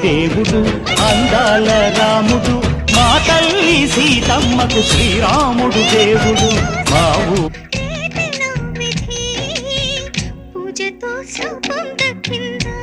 దేవుడు అందాల రాముడు మా తల్లి సీతమ్మకు శ్రీరాముడు దేవుడు మా పూజతో శుభం దక్కిందా